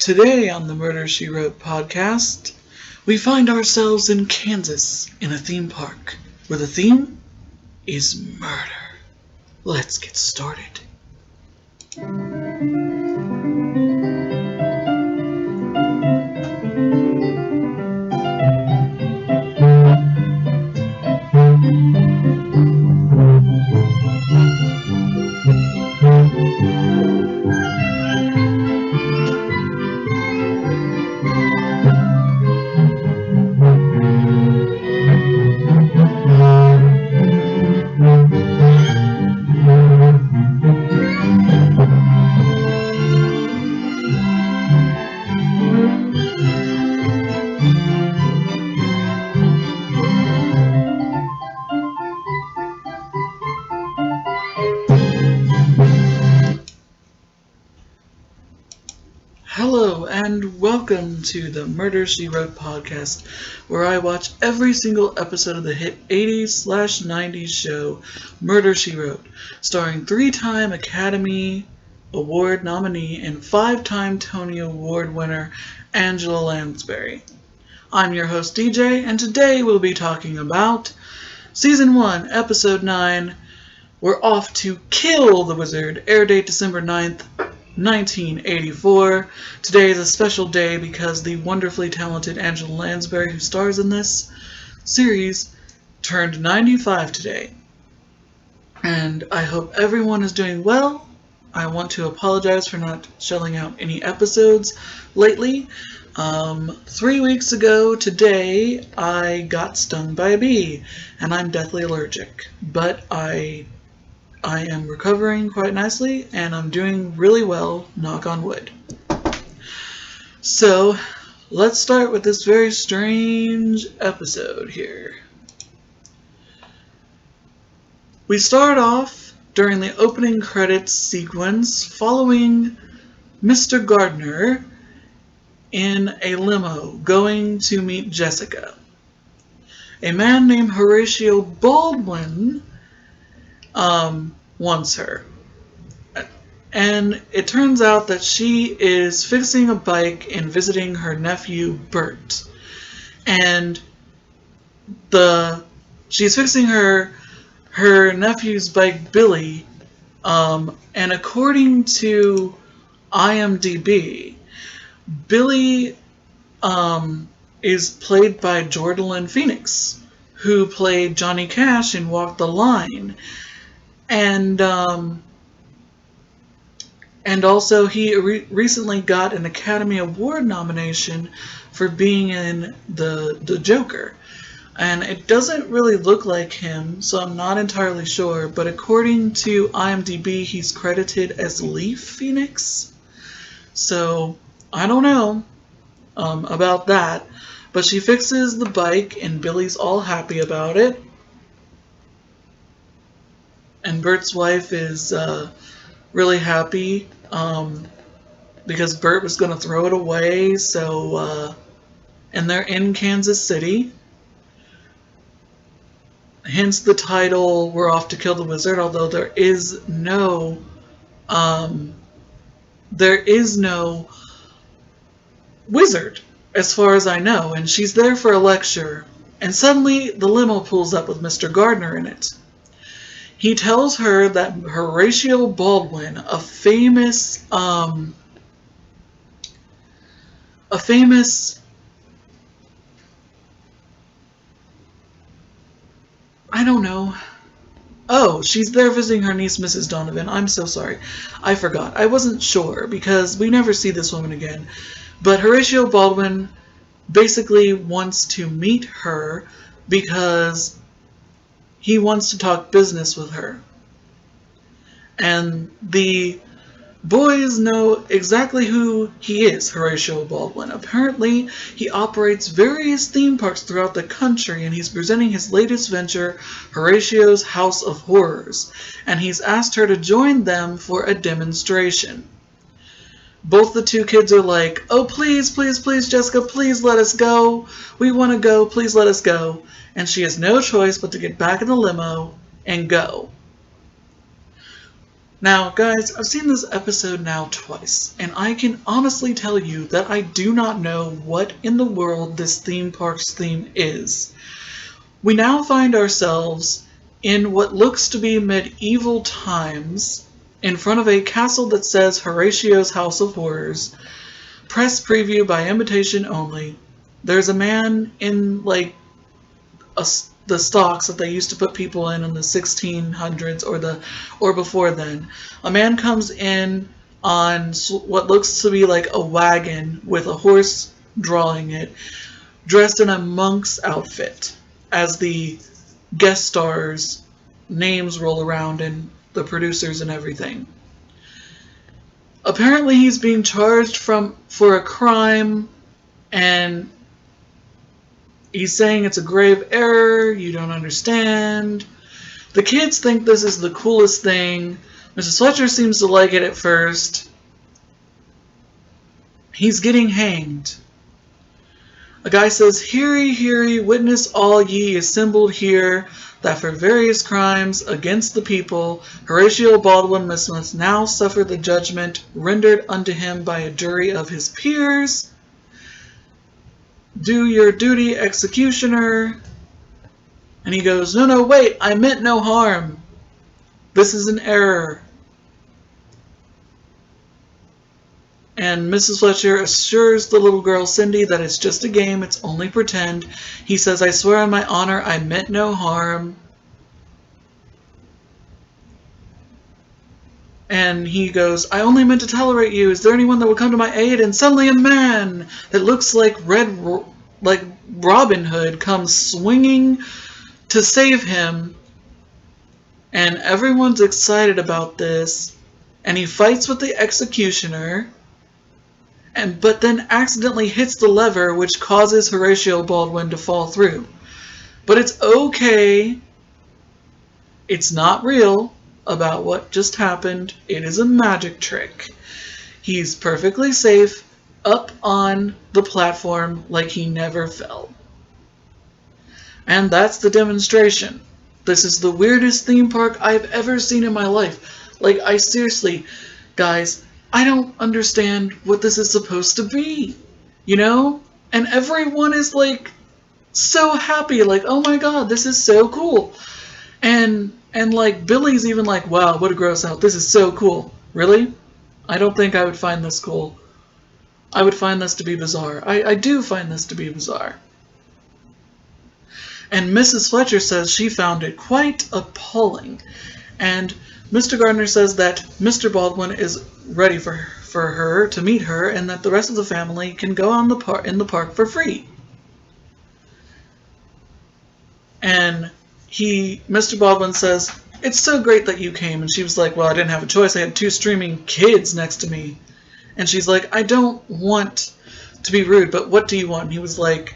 Today on the Murder, She Wrote podcast, we find ourselves in Kansas in a theme park where the theme is murder. Let's get started. Hello and welcome to the Murder, She Wrote podcast, where I watch every single episode of the hit 80s/90s show Murder, She Wrote, starring 3-time Academy Award nominee and 5-time Tony Award winner Angela Lansbury. I'm your host DJ, and today we'll be talking about Season 1, Episode 9, We're Off to Kill the Wizard, air date December 9th, 1984. Today is a special day because the wonderfully talented Angela Lansbury, who stars in this series, turned 95 today. And I hope everyone is doing well. I want to apologize for not shelling out any episodes lately. 3 weeks ago today, I got stung by a bee, and I'm deathly allergic. But I am recovering quite nicely, and I'm doing really well, knock on wood. So, let's start with this very strange episode here. We start off during the opening credits sequence following Mr. Gardner in a limo going to meet Jessica. A man named Horatio Baldwin wants her. And it turns out that she is fixing a bike and visiting her nephew Bert. And she's fixing her nephew's bike Billy, and according to IMDb, Billy is played by Jordan Phoenix, who played Johnny Cash in Walk the Line. And also he recently got an Academy Award nomination for being in the Joker. And it doesn't really look like him, so I'm not entirely sure. But according to IMDb, he's credited as Leaf Phoenix. So I don't know about that. But she fixes the bike, and Billy's all happy about it. And Bert's wife is really happy because Bert was going to throw it away. So, and they're in Kansas City. Hence the title, We're Off to Kill the Wizard, although there is no wizard, as far as I know. And she's there for a lecture. And suddenly the limo pulls up with Mr. Gardner in it. He tells her that Horatio Baldwin, a famous, I don't know. Oh, she's there visiting her niece, Mrs. Donovan. I'm so sorry. I forgot. I wasn't sure because we never see this woman again. But Horatio Baldwin basically wants to meet her because he wants to talk business with her. And the boys know exactly who he is, Horatio Baldwin. Apparently, he operates various theme parks throughout the country, and he's presenting his latest venture, Horatio's House of Horrors. And he's asked her to join them for a demonstration. Both the two kids are like, oh, please, please, please, Jessica, please let us go. We want to go. Please let us go. And she has no choice but to get back in the limo and go. Now, guys, I've seen this episode now twice, and I can honestly tell you that I do not know what in the world this theme park's theme is. We now find ourselves in what looks to be medieval times, in front of a castle that says Horatio's House of Horrors. Press preview by invitation only. There's a man in, like, the stocks that they used to put people in the 1600s or before then. A man comes in on what looks to be like a wagon with a horse drawing it, dressed in a monk's outfit, as the guest stars' names roll around and the producers and everything. Apparently he's being charged for a crime, and he's saying it's a grave error, you don't understand. The kids think this is the coolest thing. Mrs. Fletcher seems to like it at first. He's getting hanged. A guy says, "Hear ye, hear ye, witness all ye assembled here, that for various crimes against the people, Horatio Baldwin must now suffer the judgment rendered unto him by a jury of his peers. Do your duty, executioner." And he goes, No, wait, I meant no harm. This is an error. And Mrs. Fletcher assures the little girl, Cindy, that it's just a game, it's only pretend. He says, "I swear on my honor, I meant no harm." And he goes, "I only meant to tolerate you. Is there anyone that will come to my aid?" And suddenly a man that looks like Robin Hood comes swinging to save him. And everyone's excited about this. And he fights with the executioner, but then accidentally hits the lever, which causes Horatio Baldwin to fall through. But it's okay. It's not real about what just happened. It is a magic trick. He's perfectly safe up on the platform like he never fell. And that's the demonstration. This is the weirdest theme park I've ever seen in my life. Like, I seriously, guys, I don't understand what this is supposed to be, you know? And everyone is, like, so happy, like, oh my god, this is so cool. And like, Billy's even like, wow, what a gross out, this is so cool. Really? I don't think I would find this cool. I would find this to be bizarre. I do find this to be bizarre. And Mrs. Fletcher says she found it quite appalling. And Mr. Gardner says that Mr. Baldwin is ready for her to meet her, and that the rest of the family can go on in the park for free. And Mr. Baldwin says, "It's so great that you came." And she was like, "Well, I didn't have a choice. I had 2 streaming kids next to me." And she's like, "I don't want to be rude, but what do you want?" And he was like,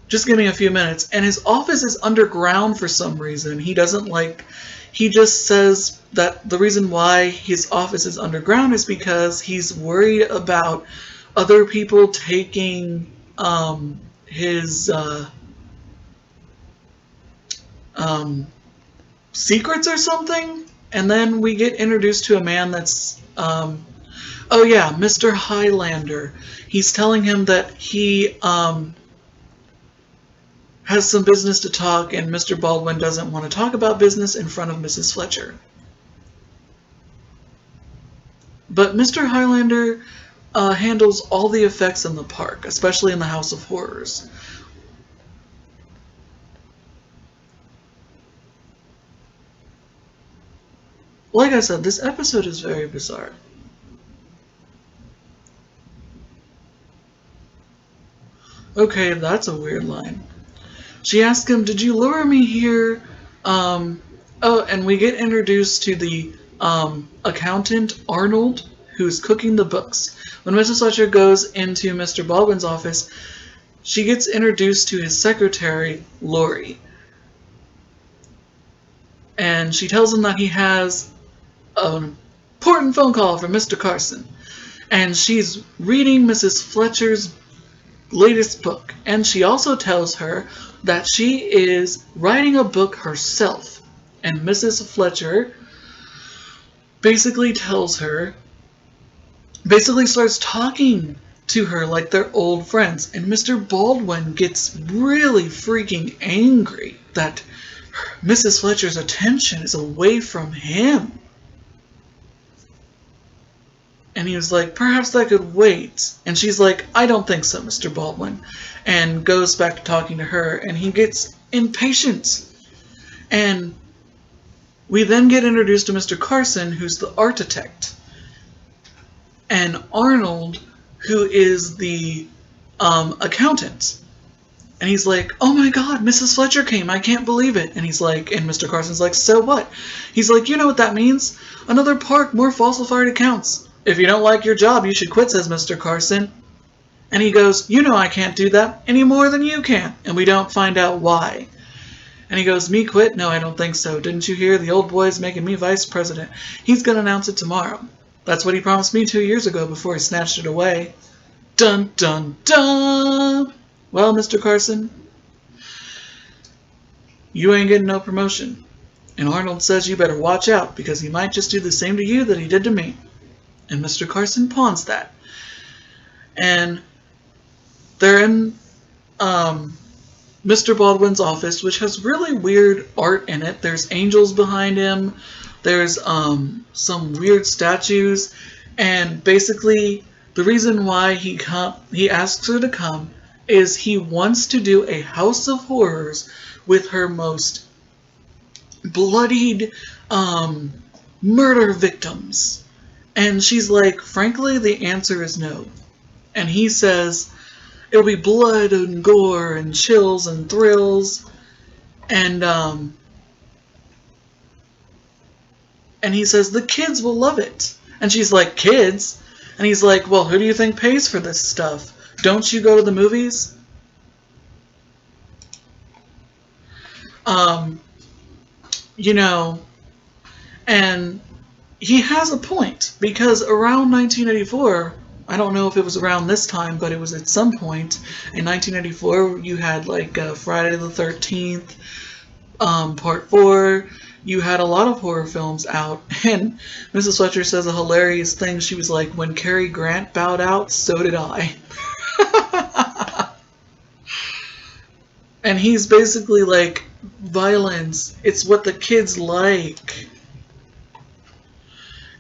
"Just give me a few minutes." And his office is underground for some reason. He just says that the reason why his office is underground is because he's worried about other people taking his secrets or something. And then we get introduced to a man that's Mr. Highlander. He's telling him that he has some business to talk, and Mr. Baldwin doesn't want to talk about business in front of Mrs. Fletcher. But Mr. Highlander handles all the effects in the park, especially in the House of Horrors. Like I said, this episode is very bizarre. Okay, that's a weird line. She asks him, "Did you lure me here?" And we get introduced to the accountant, Arnold, who's cooking the books. When Mrs. Fletcher goes into Mr. Baldwin's office, she gets introduced to his secretary, Lori. And she tells him that he has an important phone call from Mr. Carson. And she's reading Mrs. Fletcher's latest book. And she also tells her that she is writing a book herself. And Mrs. Fletcher basically starts talking to her like they're old friends. And Mr. Baldwin gets really freaking angry that Mrs. Fletcher's attention is away from him. And he was like, perhaps that could wait. And she's like, I don't think so, Mr. Baldwin. And goes back to talking to her, and he gets impatient. And we then get introduced to Mr. Carson, who's the architect. And Arnold, who is the accountant. And he's like, oh my god, Mrs. Fletcher came, I can't believe it. And he's like, and Mr. Carson's like, so what? He's like, you know what that means? Another park, more falsified accounts. If you don't like your job, you should quit, says Mr. Carson. And he goes, you know I can't do that any more than you can. And we don't find out why. And he goes, me quit? No, I don't think so. Didn't you hear? The old boy's making me vice president. He's going to announce it tomorrow. That's what he promised me 2 years ago before he snatched it away. Dun, dun, dun! Well, Mr. Carson, you ain't getting no promotion. And Arnold says you better watch out, because he might just do the same to you that he did to me. And Mr. Carson pawns that. And they're in Mr. Baldwin's office, which has really weird art in it. There's angels behind him. There's some weird statues. And basically, the reason why he asks her to come is he wants to do a House of Horrors with her most bloodied murder victims. And she's like, frankly, the answer is no. And he says, it'll be blood and gore and chills and thrills. And he says, the kids will love it. And she's like, kids? And he's like, well, who do you think pays for this stuff? Don't you go to the movies? You know, and he has a point, because around 1984, I don't know if it was around this time, but it was at some point in 1984, you had like Friday the 13th, Part 4. You had a lot of horror films out, and Mrs. Fletcher says a hilarious thing. She was like, when Cary Grant bowed out, so did I. And he's basically like, violence, it's what the kids like.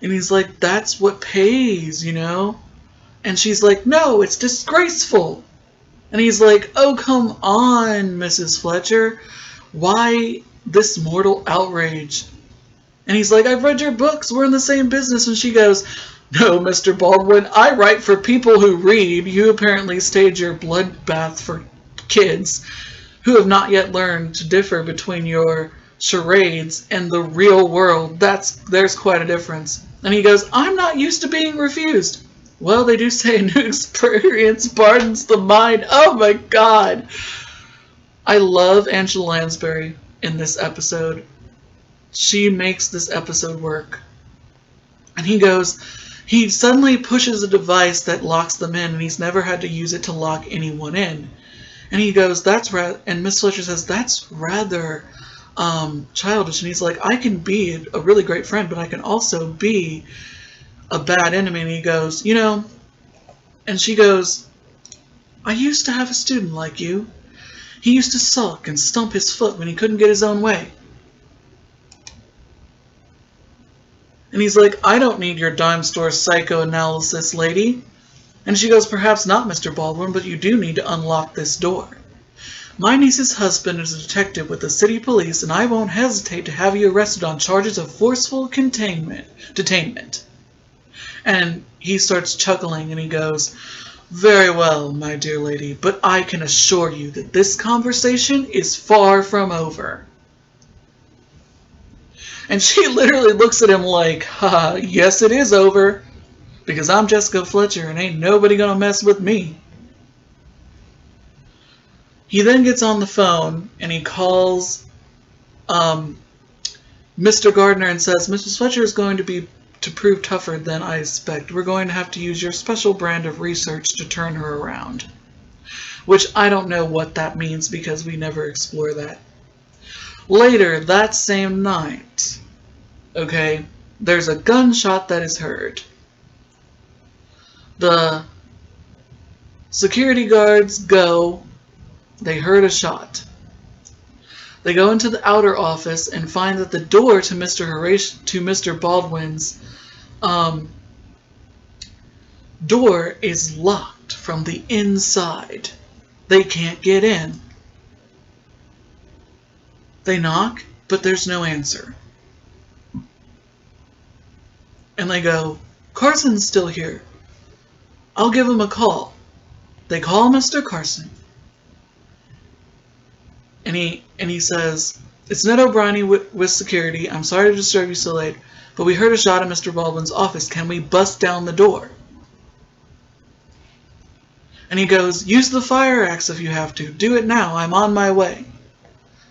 And he's like, that's what pays, you know? And she's like, no, it's disgraceful. And he's like, oh, come on, Mrs. Fletcher. Why this mortal outrage? And he's like, I've read your books. We're in the same business. And she goes, no, Mr. Baldwin, I write for people who read. You apparently stage your bloodbath for kids who have not yet learned to differ between your charades and the real world. There's quite a difference. And he goes, I'm not used to being refused. Well, they do say a new experience pardons the mind. Oh my god. I love Angela Lansbury in this episode. She makes this episode work. And he suddenly pushes a device that locks them in, and he's never had to use it to lock anyone in. And he goes, and Miss Fletcher says, that's rather childish. And he's like, I can be a really great friend, but I can also be a bad enemy. And he goes, you know, and she goes, I used to have a student like you. He used to sulk and stump his foot when he couldn't get his own way. And he's like, I don't need your dime store psychoanalysis, lady. And she goes, perhaps not, Mr. Baldwin, but you do need to unlock this door. My niece's husband is a detective with the city police, and I won't hesitate to have you arrested on charges of forceful detainment. And he starts chuckling, and he goes, very well, my dear lady, but I can assure you that this conversation is far from over. And she literally looks at him like, haha, yes, it is over. Because I'm Jessica Fletcher and ain't nobody gonna mess with me. He then gets on the phone and he calls Mr. Gardner and says, Mrs. Fletcher is going to prove tougher than I expect. We're going to have to use your special brand of research to turn her around. Which I don't know what that means because we never explore that. Later that same night, okay, there's a gunshot that is heard. The security guards go, they heard a shot. They go into the outer office and find that the door to Mr. Baldwin's door is locked from the inside. They can't get in. They knock, but there's no answer. And they go, Carson's still here. I'll give him a call. They call Mr. Carson. And he says, it's Ned O'Brien with security. I'm sorry to disturb you so late, but we heard a shot in Mr. Baldwin's office. Can we bust down the door? And he goes, use the fire axe if you have to. Do it now. I'm on my way.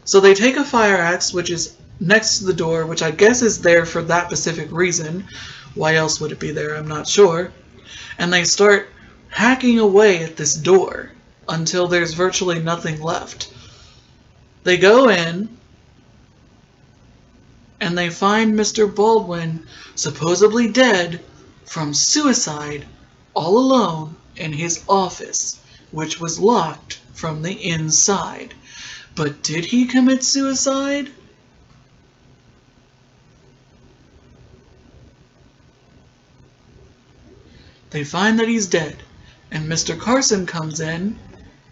So they take a fire axe, which is next to the door, which I guess is there for that specific reason. Why else would it be there? I'm not sure. And they start hacking away at this door until there's virtually nothing left. They go in, and they find Mr. Baldwin supposedly dead from suicide all alone in his office, which was locked from the inside. But did he commit suicide? They find that he's dead, and Mr. Carson comes in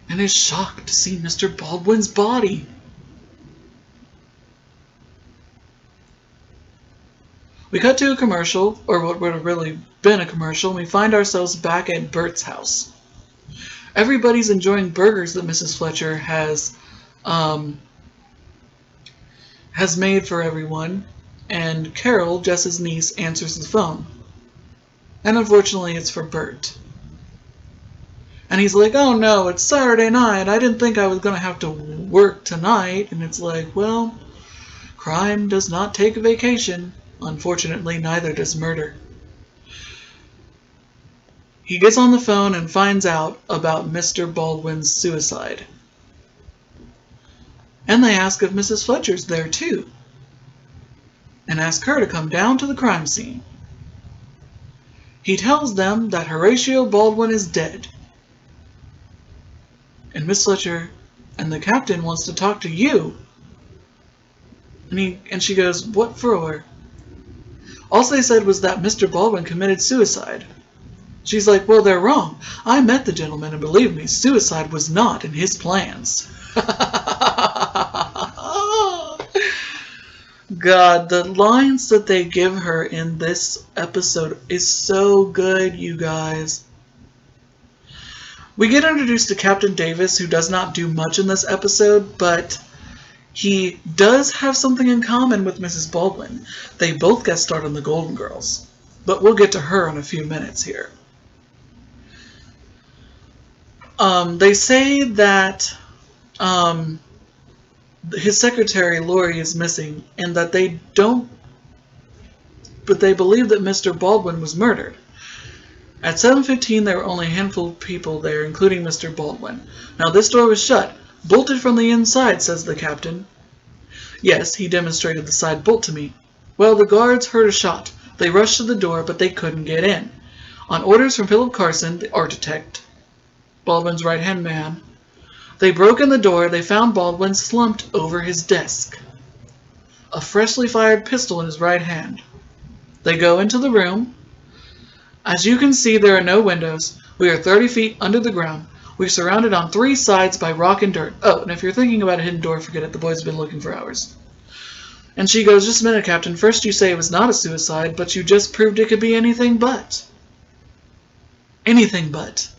and is shocked to see Mr. Baldwin's body. We cut to a commercial, or what would have really been a commercial, and we find ourselves back at Bert's house. Everybody's enjoying burgers that Mrs. Fletcher has made for everyone, and Carol, Jess's niece, answers the phone. And unfortunately, it's for Bert. And he's like, oh no, it's Saturday night. I didn't think I was going to have to work tonight. And it's like, well, crime does not take a vacation. Unfortunately, neither does murder. He gets on the phone and finds out about Mr. Baldwin's suicide. And they ask if Mrs. Fletcher's there too, and ask her to come down to the crime scene. He tells them that Horatio Baldwin is dead. And Miss Fletcher and the captain wants to talk to you. And she goes, what for? All they said was that Mr. Baldwin committed suicide. She's like, well, they're wrong. I met the gentleman, and believe me, suicide was not in his plans. God, the lines that they give her in this episode is so good, you guys. We get introduced to Captain Davis, who does not do much in this episode, but he does have something in common with Mrs. Baldwin. They both guest starred on The Golden Girls, but we'll get to her in a few minutes here. They say that his secretary, Lori, is missing, and that they believe that Mr. Baldwin was murdered. At 7:15, there were only a handful of people there, including Mr. Baldwin. Now, this door was shut, bolted from the inside, says the captain. Yes, he demonstrated the side bolt to me. Well, the guards heard a shot. They rushed to the door, but they couldn't get in. On orders from Philip Carson, the architect, Baldwin's right-hand man, they broke in the door. They found Baldwin slumped over his desk, a freshly fired pistol in his right hand. They go into the room. As you can see, there are no windows. We are 30 feet under the ground. We're surrounded on 3 sides by rock and dirt. Oh, and if you're thinking about a hidden door, forget it. The boys have been looking for hours. And she goes, just a minute, Captain. First you say it was not a suicide, but you just proved it could be anything but. Anything but.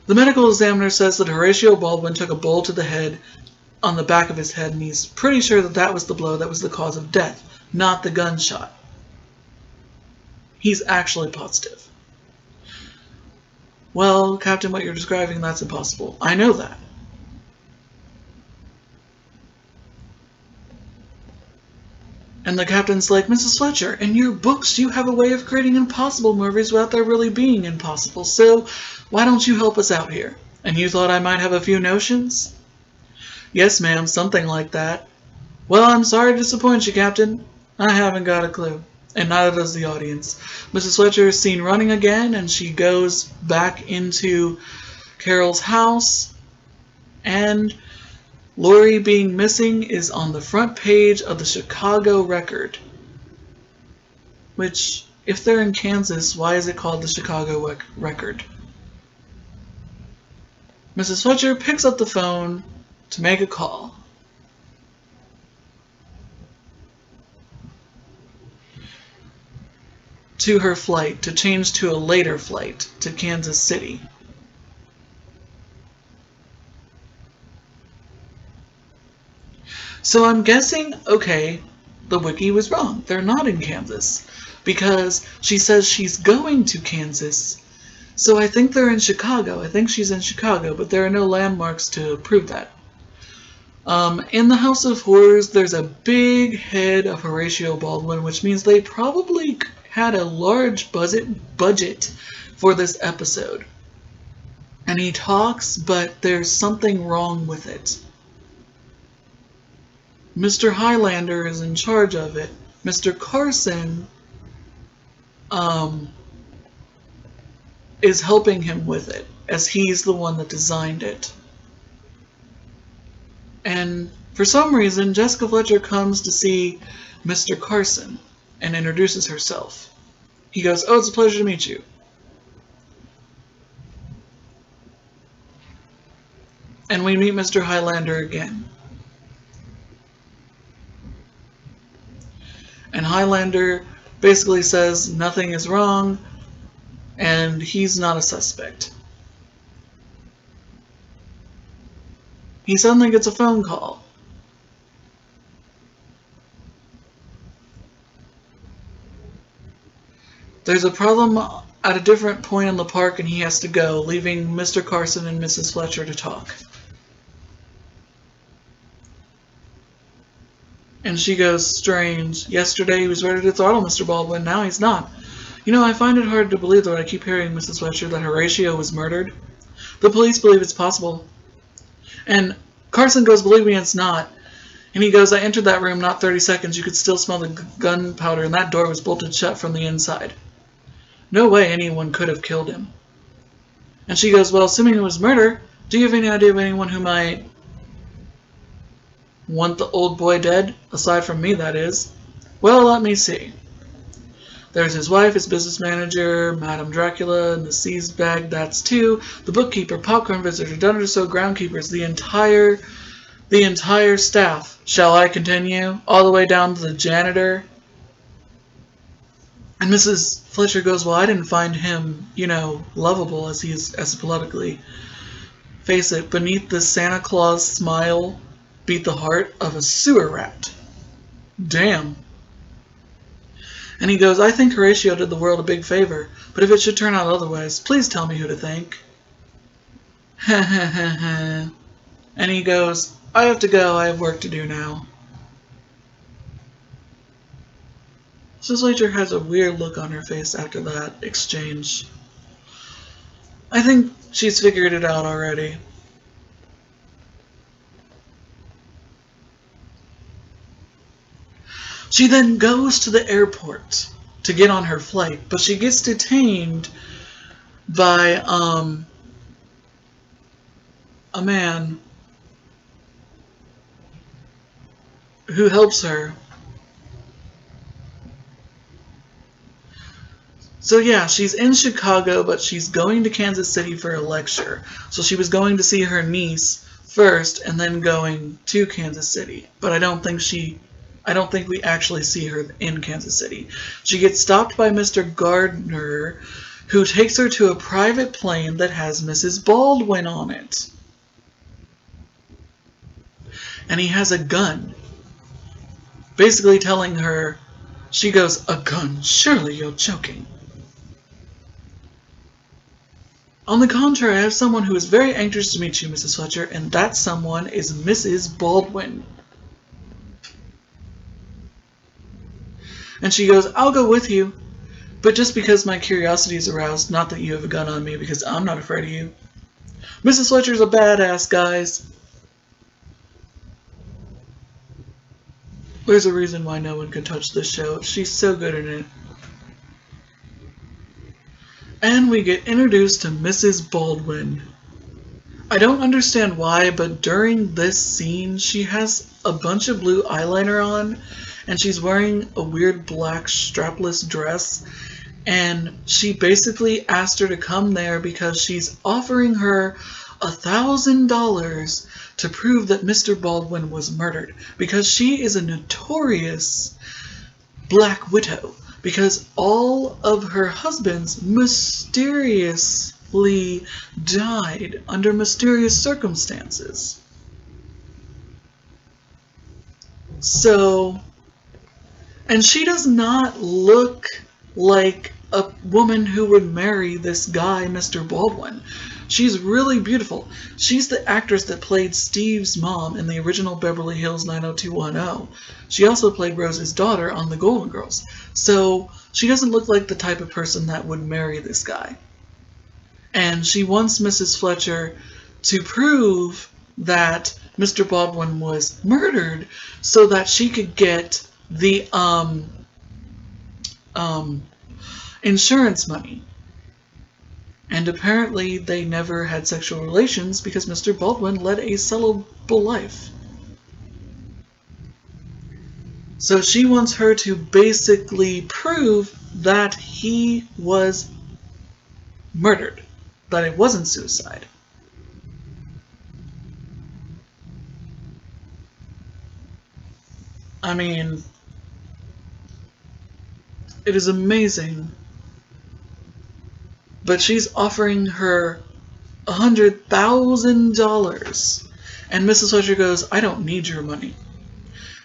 The medical examiner says that Horatio Baldwin took a bullet to the head, on the back of his head, and he's pretty sure that that was the blow that was the cause of death, not the gunshot. He's actually positive. Well, Captain, what you're describing, that's impossible. I know that. And the captain's like, Mrs. Fletcher, in your books you have a way of creating impossible movies without there really being impossible, so why don't you help us out here? And you thought I might have a few notions? Yes, ma'am, something like that. Well, I'm sorry to disappoint you, Captain. I haven't got a clue. And neither does the audience. Mrs. Fletcher is seen running again, and she goes back into Carol's house, and Lori being missing is on the front page of the Chicago Record. Which, if they're in Kansas, why is it called the Chicago Record? Mrs. Fletcher picks up the phone to make a call. To her flight, to change to a later flight to Kansas City. So I'm guessing, okay, the wiki was wrong. They're not in Kansas. Because she says she's going to Kansas. So I think they're in Chicago. I think she's in Chicago, but there are no landmarks to prove that. In the House of Horrors, there's a big head of Horatio Baldwin, which means they probably had a large budget for this episode. And he talks, but there's something wrong with it. Mr. Highlander is in charge of it. Mr. Carson is helping him with it, as he's the one that designed it. And for some reason, Jessica Fletcher comes to see Mr. Carson and introduces herself. He goes, "Oh, it's a pleasure to meet you." And we meet Mr. Highlander again. And Highlander basically says nothing is wrong, and he's not a suspect. He suddenly gets a phone call. There's a problem at a different point in the park and he has to go, leaving Mr. Carson and Mrs. Fletcher to talk. And she goes, "Strange. Yesterday he was ready to throttle Mr. Baldwin, now he's not. You know, I find it hard to believe that I keep hearing, Mrs. Fletcher, that Horatio was murdered. The police believe it's possible." And Carson goes, "Believe me, it's not." And he goes, "I entered that room not 30 seconds. You could still smell the gunpowder, and that door was bolted shut from the inside. No way anyone could have killed him." And she goes, "Well, assuming it was murder, do you have any idea of anyone who might want the old boy dead? Aside from me, that is." "Well, let me see. There's his wife, his business manager, Madame Dracula, and the seized bag, that's two. The bookkeeper, popcorn visitor, done or so groundkeepers, the entire staff. Shall I continue? All the way down to the janitor?" And Mrs. Fletcher goes, "Well, I didn't find him, lovable as he is, as politically. Face it, beneath the Santa Claus smile beat the heart of a sewer rat. Damn." And he goes, "I think Horatio did the world a big favor, but if it should turn out otherwise, please tell me who to thank." And he goes, "I have to go, I have work to do now." Mrs. Fletcher has a weird look on her face after that exchange. I think she's figured it out already. She then goes to the airport to get on her flight, but she gets detained by a man who helps her. So yeah, she's in Chicago, but she's going to Kansas City for a lecture. So she was going to see her niece first and then going to Kansas City. But I don't think we actually see her in Kansas City. She gets stopped by Mr. Gardner, who takes her to a private plane that has Mrs. Baldwin on it. And he has a gun. Basically telling her, she goes, "A gun? Surely you're joking." "On the contrary, I have someone who is very anxious to meet you, Mrs. Fletcher, and that someone is Mrs. Baldwin." And she goes, "I'll go with you, but just because my curiosity is aroused, not that you have a gun on me, because I'm not afraid of you. Mrs. Fletcher's a badass, guys." There's a reason why no one can touch this show. She's so good in it. And we get introduced to Mrs. Baldwin. I don't understand why, but during this scene, she has a bunch of blue eyeliner on, and she's wearing a weird black strapless dress, and she basically asked her to come there because she's offering her $1,000 to prove that Mr. Baldwin was murdered, because she is a notorious Black Widow, because all of her husbands mysteriously died under mysterious circumstances. So, and she does not look like a woman who would marry this guy, Mr. Baldwin. She's really beautiful. She's the actress that played Steve's mom in the original Beverly Hills 90210. She also played Rose's daughter on The Golden Girls. So she doesn't look like the type of person that would marry this guy. And she wants Mrs. Fletcher to prove that Mr. Baldwin was murdered so that she could get the insurance money. And apparently they never had sexual relations because Mr. Baldwin led a celibate life. So she wants her to basically prove that he was murdered, that it wasn't suicide. I mean, it is amazing. But she's offering her $100,000. And Mrs. Fletcher goes, I don't need your money.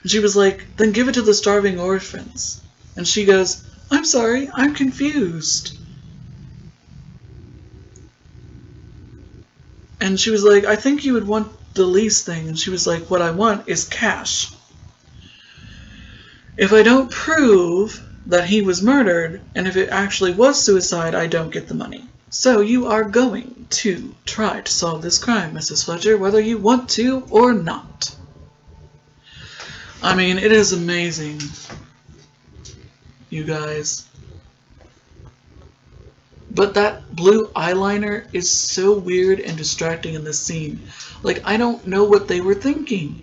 And she was like, then give it to the starving orphans. And she goes, I'm sorry, I'm confused. And she was like, I think you would want the lease thing. And she was like, what I want is cash. If I don't prove that he was murdered, and if it actually was suicide, I don't get the money. So you are going to try to solve this crime, Mrs. Fletcher, whether you want to or not. I mean, it is amazing, you guys. But that blue eyeliner is so weird and distracting in this scene. Like, I don't know what they were thinking.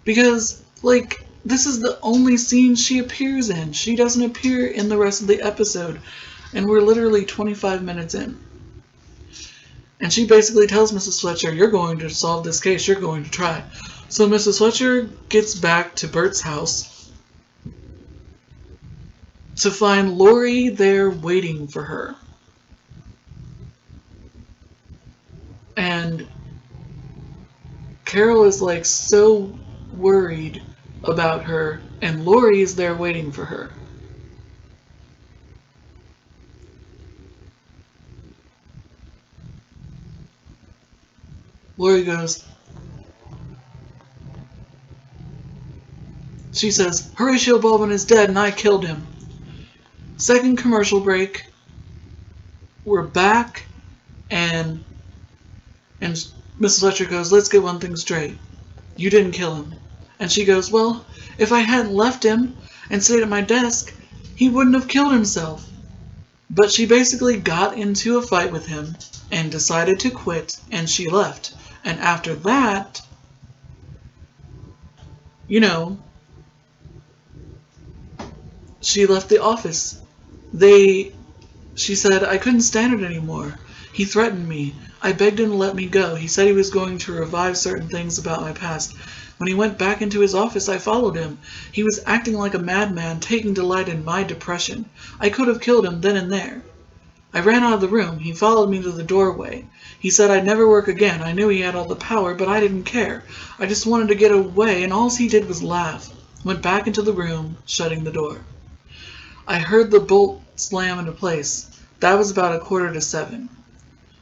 Because, like, this is the only scene she appears in. She doesn't appear in the rest of the episode. And we're literally 25 minutes in. And she basically tells Mrs. Fletcher, you're going to solve this case, you're going to try. So Mrs. Fletcher gets back to Bert's house to find Lori there waiting for her. And Carol is like so worried about her, and Lori is there waiting for her. Lori goes, she says, Horatio Baldwin is dead and I killed him. Second commercial break. We're back, and Mrs. Fletcher goes, let's get one thing straight. You didn't kill him. And she goes, well, if I hadn't left him and stayed at my desk, he wouldn't have killed himself. But she basically got into a fight with him and decided to quit, and she left. And after that, you know, she left the office. She said, I couldn't stand it anymore. He threatened me. I begged him to let me go. He said he was going to revive certain things about my past. When he went back into his office, I followed him. He was acting like a madman, taking delight in my depression. I could have killed him then and there. I ran out of the room. He followed me to the doorway. He said I'd never work again. I knew he had all the power, but I didn't care. I just wanted to get away, and all he did was laugh. Went back into the room, shutting the door. I heard the bolt slam into place. That was about 6:45.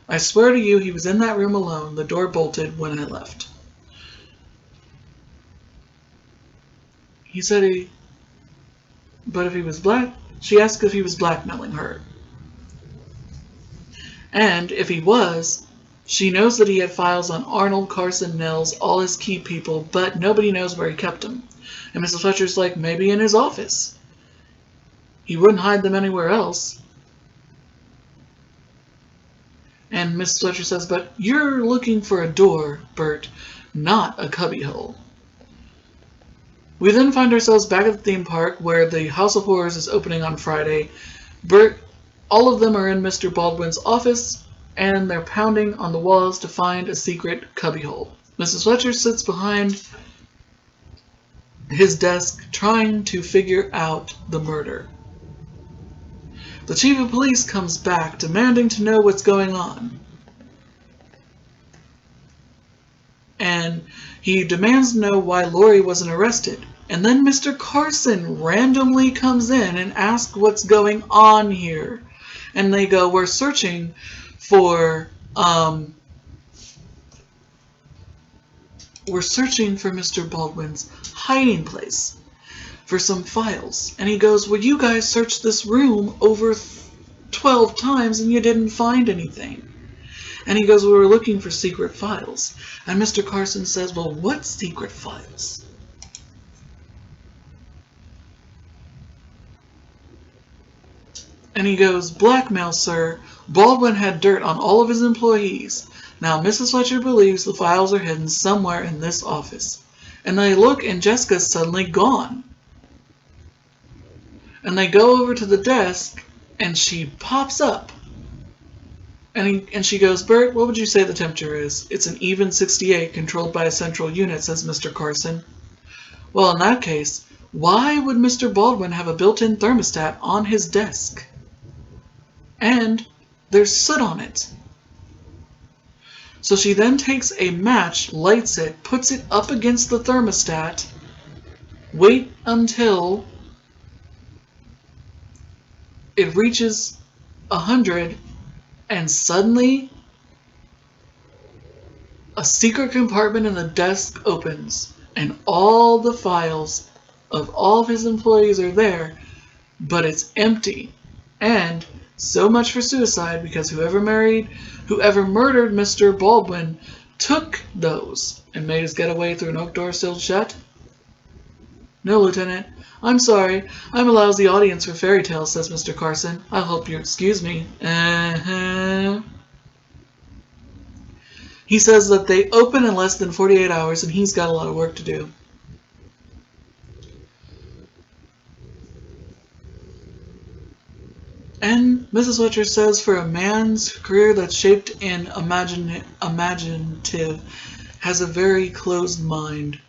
I swear to you, he was in that room alone. The door bolted when I left. He said but if he was she asked if he was blackmailing her. And if he was, She knows that he had files on Arnold, Carson, Nels, all his key people, but nobody knows where he kept them. And Mrs. Fletcher's like, maybe in his office. He wouldn't hide them anywhere else. And Mrs. Fletcher says, but you're looking for a door, Bert, not a cubbyhole. We then find ourselves back at the theme park where the House of Horrors is opening on Friday. Bert, all of them are in Mr. Baldwin's office, and they're pounding on the walls to find a secret cubbyhole. Mrs. Fletcher sits behind his desk trying to figure out the murder. The chief of police comes back, demanding to know what's going on. And he demands to know why Lori wasn't arrested. And then Mr. Carson randomly comes in and asks what's going on here. And they go, we're searching for Mr. Baldwin's hiding place for some files. And he goes, well, you guys searched this room over 12 times and you didn't find anything. And he goes, well, we're looking for secret files. And Mr. Carson says, well, what secret files? And he goes, blackmail, sir. Baldwin had dirt on all of his employees. Now, Mrs. Fletcher believes the files are hidden somewhere in this office. And they look, and Jessica's suddenly gone. And they go over to the desk, and she pops up. And she goes, Bert, what would you say the temperature is? It's an even 68, controlled by a central unit, says Mr. Carson. Well, in that case, why would Mr. Baldwin have a built-in thermostat on his desk? And there's soot on it. So she then takes a match, lights it, puts it up against the thermostat, wait until it reaches 100, and suddenly a secret compartment in the desk opens, and all the files of all of his employees are there, but it's empty. And so much for suicide, because whoever murdered Mr. Baldwin took those and made his getaway through an oak door sealed shut. No, Lieutenant. I'm sorry. I'm a lousy audience for fairy tales, says Mr. Carson. I hope you excuse me. He says that they open in less than 48 hours and he's got a lot of work to do. And Mrs. Fletcher says for a man's career that's shaped in imaginative has a very closed mind.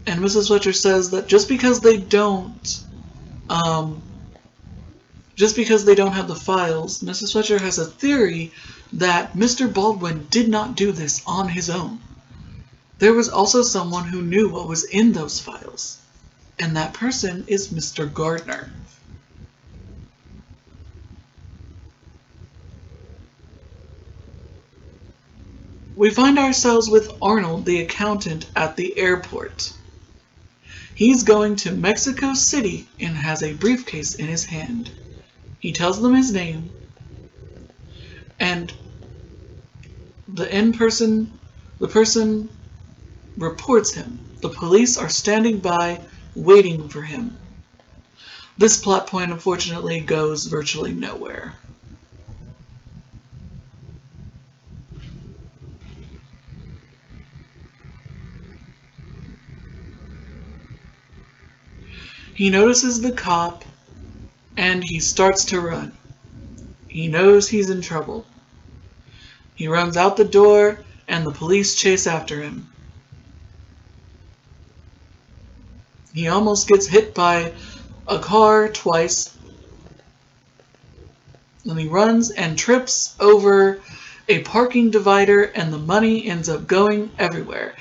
And Mrs. Fletcher says that just because they don't have the files, Mrs. Fletcher has a theory that Mr. Baldwin did not do this on his own. There was also someone who knew what was in those files. And that person is Mr. Gardner. We find ourselves with Arnold, the accountant, at the airport. He's going to Mexico City and has a briefcase in his hand. He tells them his name, and the person reports him. The police are standing by, waiting for him. This plot point, unfortunately, goes virtually nowhere. He notices the cop, and he starts to run. He knows he's in trouble. He runs out the door, and the police chase after him. He almost gets hit by a car twice. And he runs and trips over a parking divider, and the money ends up going everywhere.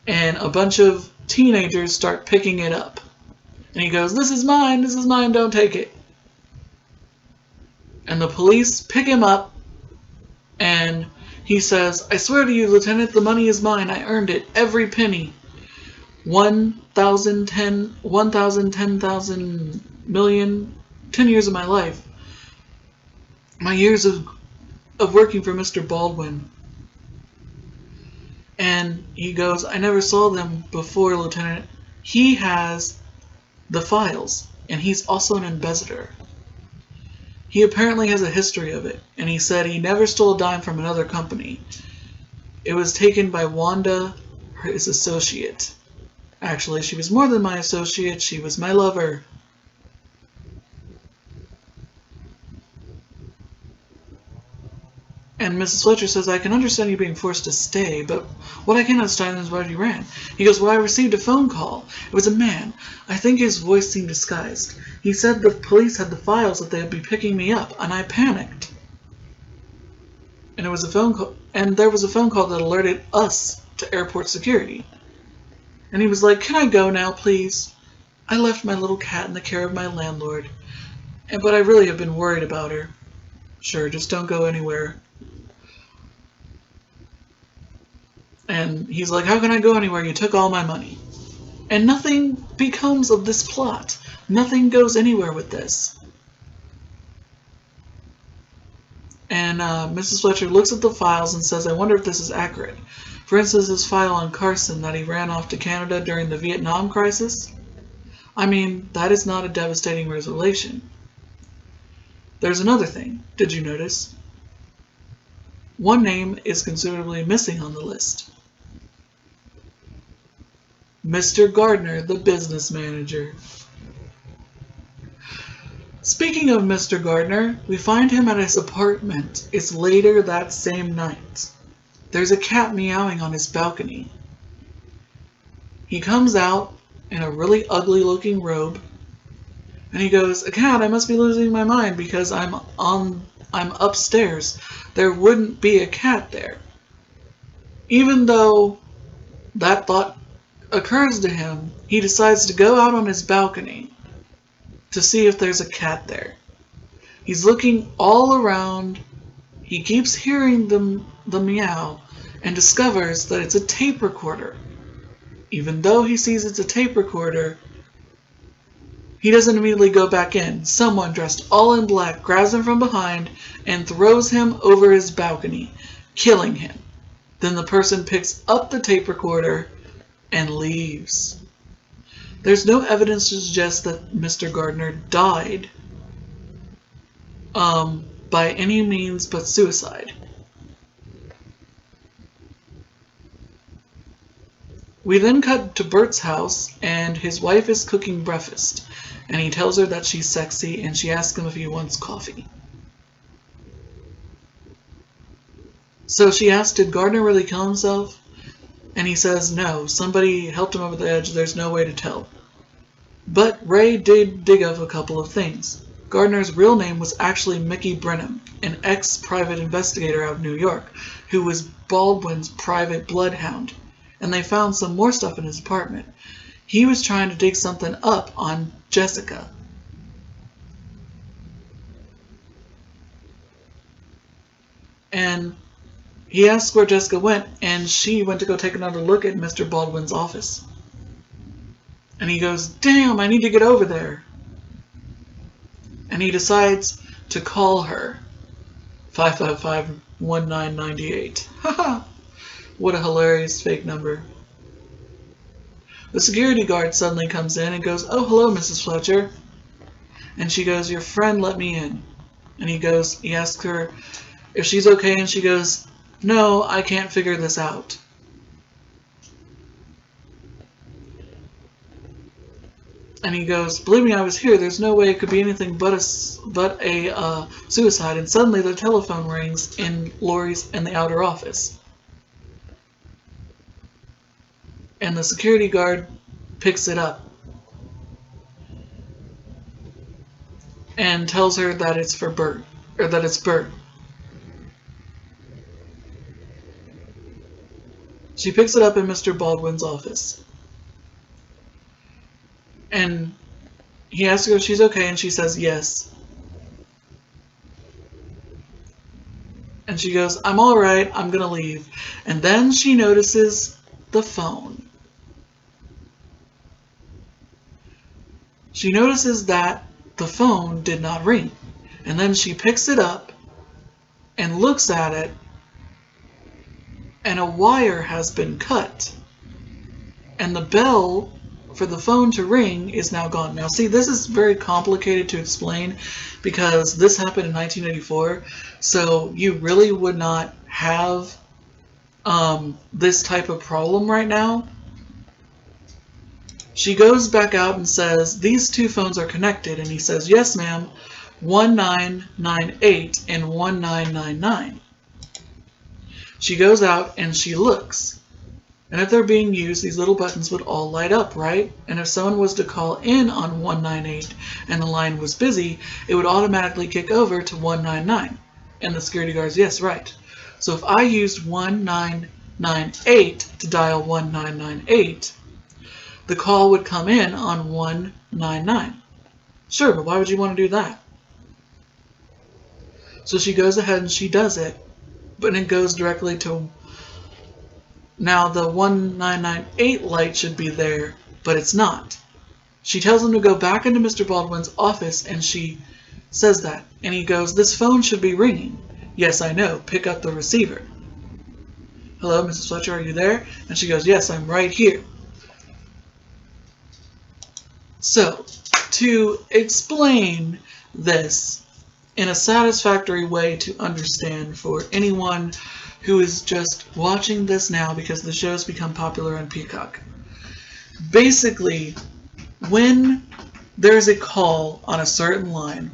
And a bunch of teenagers start picking it up. And he goes, this is mine, don't take it. And the police pick him up, and he says, I swear to you, Lieutenant, the money is mine. I earned it, every penny. 1,000, 10,000 million, 10 years of my life. my years of working for Mr. Baldwin. And he goes, I never saw them before, Lieutenant. He has the files, and he's also an ambassador. He apparently has a history of it, and he said he never stole a dime from another company. It was taken by Wanda, his associate. Actually, she was more than my associate, she was my lover. And Mrs. Fletcher says, I can understand you being forced to stay, but what I cannot understand is why you ran. He goes, well, I received a phone call. It was a man. I think his voice seemed disguised. He said the police had the files, that they would be picking me up, and I panicked. And it was a phone call, and there was a phone call that alerted us to airport security. And he was like, can I go now, please? I left my little cat in the care of my landlord, but I really have been worried about her. Sure, just don't go anywhere. And he's like, how can I go anywhere? You took all my money. And nothing becomes of this plot. Nothing goes anywhere with this. And Mrs. Fletcher looks at the files and says, I wonder if this is accurate. For instance, his file on Carson that he ran off to Canada during the Vietnam crisis. I mean, that is not a devastating revelation. There's another thing. Did you notice? One name is considerably missing on the list. Mr. Gardner, the business manager. Speaking of Mr. Gardner, we find him at his apartment. It's later that same night. There's a cat meowing on his balcony. He comes out in a really ugly looking robe, and he goes, a cat, I must be losing my mind because I'm upstairs. There wouldn't be a cat there. Even though that thought occurs to him, he decides to go out on his balcony to see if there's a cat there. He's looking all around. He keeps hearing the meow and discovers that it's a tape recorder. Even though he sees it's a tape recorder, he doesn't immediately go back in. Someone dressed all in black grabs him from behind and throws him over his balcony, killing him. Then the person picks up the tape recorder and leaves. There's no evidence to suggest that Mr. Gardner died by any means but suicide. We then cut to Bert's house, and his wife is cooking breakfast, and he tells her that she's sexy, and she asks him if he wants coffee. So she asks, did Gardner really kill himself? And he says, no, somebody helped him over the edge, there's no way to tell. But Ray did dig up a couple of things. Gardner's real name was actually Mickey Brenham, an ex-private investigator out of New York, who was Baldwin's private bloodhound. And they found some more stuff in his apartment. He was trying to dig something up on Jessica. And he asked where Jessica went, and she went to go take another look at Mr. Baldwin's office. And he goes, damn, I need to get over there. And he decides to call her. 555-1998. Haha! What a hilarious fake number. The security guard suddenly comes in and goes, oh, hello, Mrs. Fletcher. And she goes, your friend let me in. And he asks her if she's okay, and she goes, no, I can't figure this out. And he goes, believe me, I was here. There's no way it could be anything but a suicide. And suddenly the telephone rings in the outer office. And the security guard picks it up and tells her that it's for Bert, or that it's Bert. She picks it up in Mr. Baldwin's office. And he asks her if she's okay, and she says yes. And she goes, I'm alright, I'm gonna leave. And then she notices the phone. She notices that the phone did not ring. And then she picks it up and looks at it, and a wire has been cut. And the bell for the phone to ring is now gone. Now see, this is very complicated to explain because this happened in 1984, so you really would not have this type of problem right now. She goes back out and says, these two phones are connected, and he says, yes ma'am, 1998 and 1999. She goes out and she looks. And if they're being used, these little buttons would all light up, right? And if someone was to call in on 198 and the line was busy, it would automatically kick over to 199. And the security guard's, yes, right. So if I used 1998 to dial 1998, the call would come in on 199. Sure, but why would you want to do that? So she goes ahead and she does it, but it goes directly to... Now the 1998 light should be there, but it's not. She tells him to go back into Mr. Baldwin's office, and she says that. And he goes, this phone should be ringing. Yes, I know. Pick up the receiver. Hello, Mrs. Fletcher, are you there? And she goes, yes, I'm right here. So, to explain this in a satisfactory way to understand for anyone who is just watching this now because the show's become popular on Peacock. Basically, when there's a call on a certain line,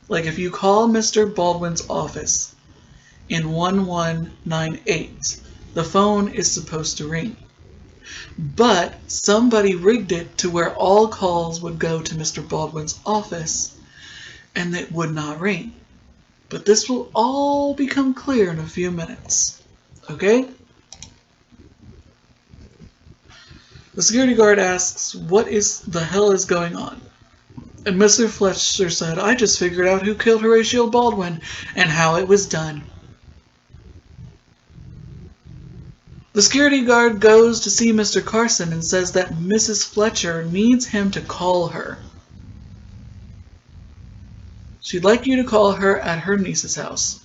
like if you call Mr. Baldwin's office in 1198, the phone is supposed to ring. But somebody rigged it to where all calls would go to Mr. Baldwin's office and it would not ring. But this will all become clear in a few minutes. Okay? The security guard asks, what the hell is going on? And Mr. Fletcher said, I just figured out who killed Horatio Baldwin and how it was done. The security guard goes to see Mr. Carson and says that Mrs. Fletcher needs him to call her. She'd like you to call her at her niece's house.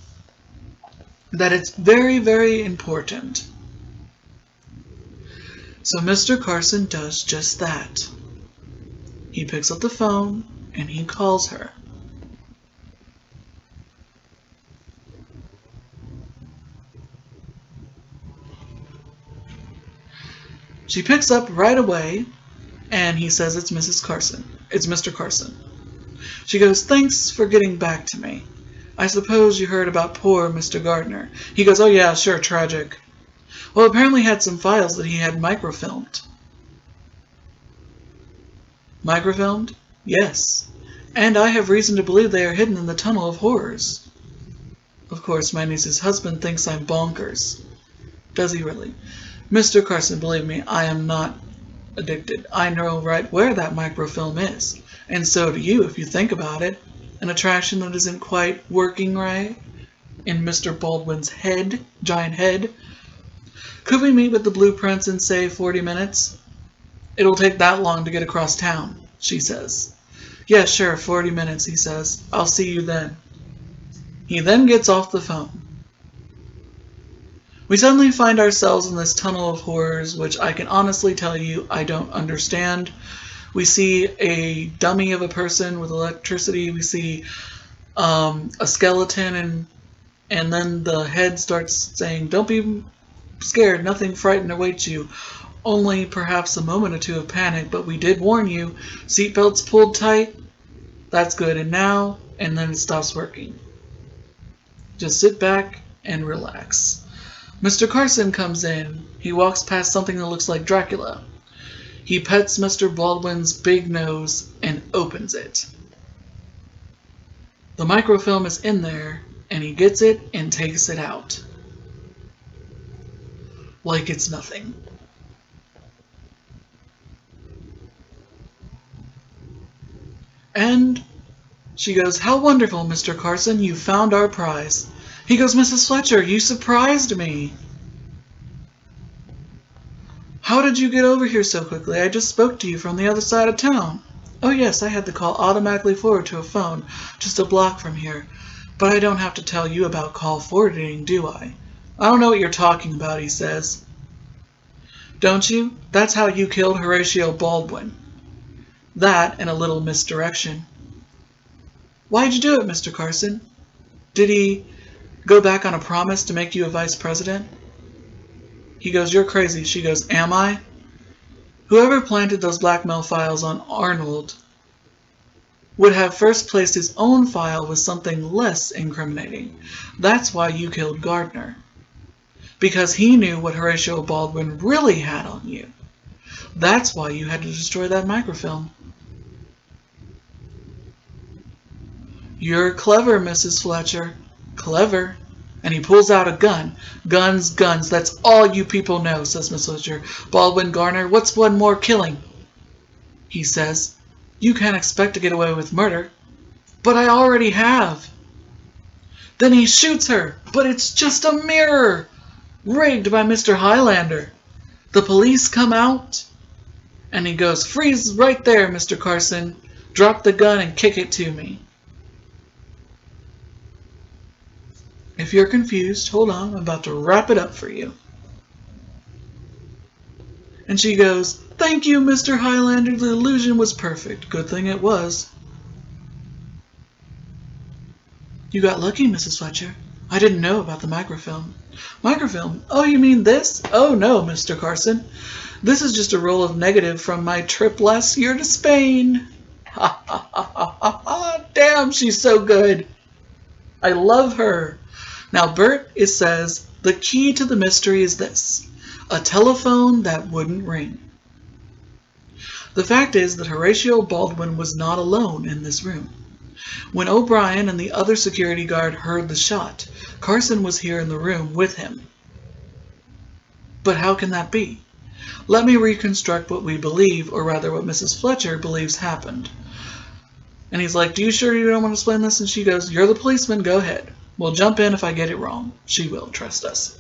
That it's very, very important. So Mr. Carson does just that. He picks up the phone and he calls her. She picks up right away and he says it's Mrs. Carson. It's Mr. Carson. She goes, thanks for getting back to me. I suppose you heard about poor Mr. Gardner. He goes, oh yeah, sure, tragic. Well, apparently he had some files that he had microfilmed. Microfilmed? Yes. And I have reason to believe they are hidden in the Tunnel of Horrors. Of course, my niece's husband thinks I'm bonkers. Does he really? Mr. Carson, believe me, I am not addicted. I know right where that microfilm is. And so do you, if you think about it. An attraction that isn't quite working right in Mr. Baldwin's head, giant head. Could we meet with the blueprints in, say, 40 minutes? It'll take that long to get across town, she says. Yeah, sure, 40 minutes, he says. I'll see you then. He then gets off the phone. We suddenly find ourselves in this tunnel of horrors, which I can honestly tell you I don't understand. We see a dummy of a person with electricity. We see a skeleton, and then the head starts saying, don't be scared, nothing frightened awaits you. Only perhaps a moment or two of panic, but we did warn you. Seatbelts pulled tight. That's good. And now, and then it stops working. Just sit back and relax. Mr. Carson comes in. He walks past something that looks like Dracula. He pets Mr. Baldwin's big nose and opens it. The microfilm is in there, and he gets it and takes it out. Like it's nothing. And she goes, how wonderful, Mr. Carson, you found our prize. He goes, Mrs. Fletcher, you surprised me. How did you get over here so quickly? I just spoke to you from the other side of town. Oh yes, I had the call automatically forwarded to a phone just a block from here. But I don't have to tell you about call forwarding, do I? I don't know what you're talking about, he says. Don't you? That's how you killed Horatio Baldwin. That and a little misdirection. Why'd you do it, Mr. Carson? Did he go back on a promise to make you a vice president? He goes, you're crazy. She goes, am I? Whoever planted those blackmail files on Arnold would have first placed his own file with something less incriminating. That's why you killed Gardner. Because he knew what Horatio Baldwin really had on you. That's why you had to destroy that microfilm. You're clever, Mrs. Fletcher. Clever. And he pulls out a gun. Guns, guns, that's all you people know, says Miss Fletcher. Baldwin, Garner, what's one more killing? He says, you can't expect to get away with murder. But I already have. Then he shoots her, but it's just a mirror, rigged by Mr. Highlander. The police come out, and he goes, freeze right there, Mr. Carson. Drop the gun and kick it to me. If you're confused, hold on, I'm about to wrap it up for you. And she goes, thank you, Mr. Highlander, the illusion was perfect. Good thing it was. You got lucky, Mrs. Fletcher. I didn't know about the microfilm. Microfilm? Oh, you mean this? Oh, no, Mr. Carson. This is just a roll of negative from my trip last year to Spain. Ha, ha, ha, ha, ha, ha. Damn, she's so good. I love her. Now, Bert, it says, the key to the mystery is this. A telephone that wouldn't ring. The fact is that Horatio Baldwin was not alone in this room. When O'Brien and the other security guard heard the shot, Carson was here in the room with him. But how can that be? Let me reconstruct what we believe, or rather what Mrs. Fletcher believes happened. And he's like, you sure you don't want to explain this? And she goes, you're the policeman, go ahead. We'll jump in if I get it wrong. She will, trust us.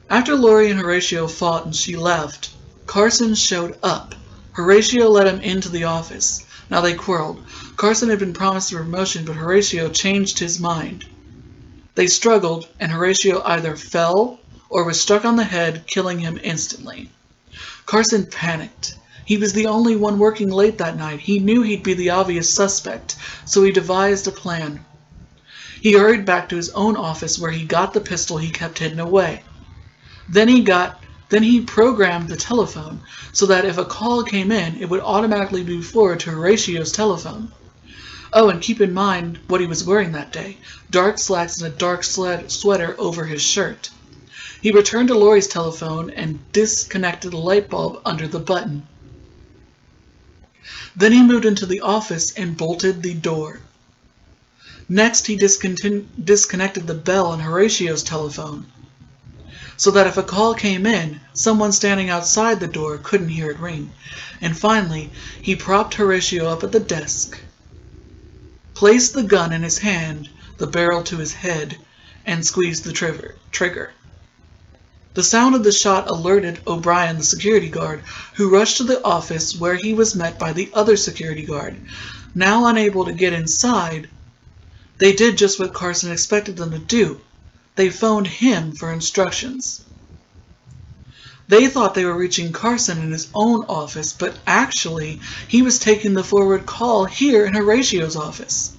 After Laurie and Horatio fought and she left, Carson showed up. Horatio let him into the office. Now they quarreled. Carson had been promised a promotion, but Horatio changed his mind. They struggled, and Horatio either fell or was struck on the head, killing him instantly. Carson panicked. He was the only one working late that night. He knew he'd be the obvious suspect, so he devised a plan. He hurried back to his own office where he got the pistol he kept hidden away. Then he programmed the telephone so that if a call came in, it would automatically be forwarded to Horatio's telephone. Oh, and keep in mind what he was wearing that day. Dark slacks and a dark sweater over his shirt. He returned to Laurie's telephone and disconnected the light bulb under the button. Then he moved into the office and bolted the door. Next, he disconnected the bell on Horatio's telephone, so that if a call came in, someone standing outside the door couldn't hear it ring. And finally, he propped Horatio up at the desk, placed the gun in his hand, the barrel to his head, and squeezed the trigger. The sound of the shot alerted O'Brien, the security guard, who rushed to the office where he was met by the other security guard. Now unable to get inside, they did just what Carson expected them to do. They phoned him for instructions. They thought they were reaching Carson in his own office, but actually he was taking the forward call here in Horatio's office.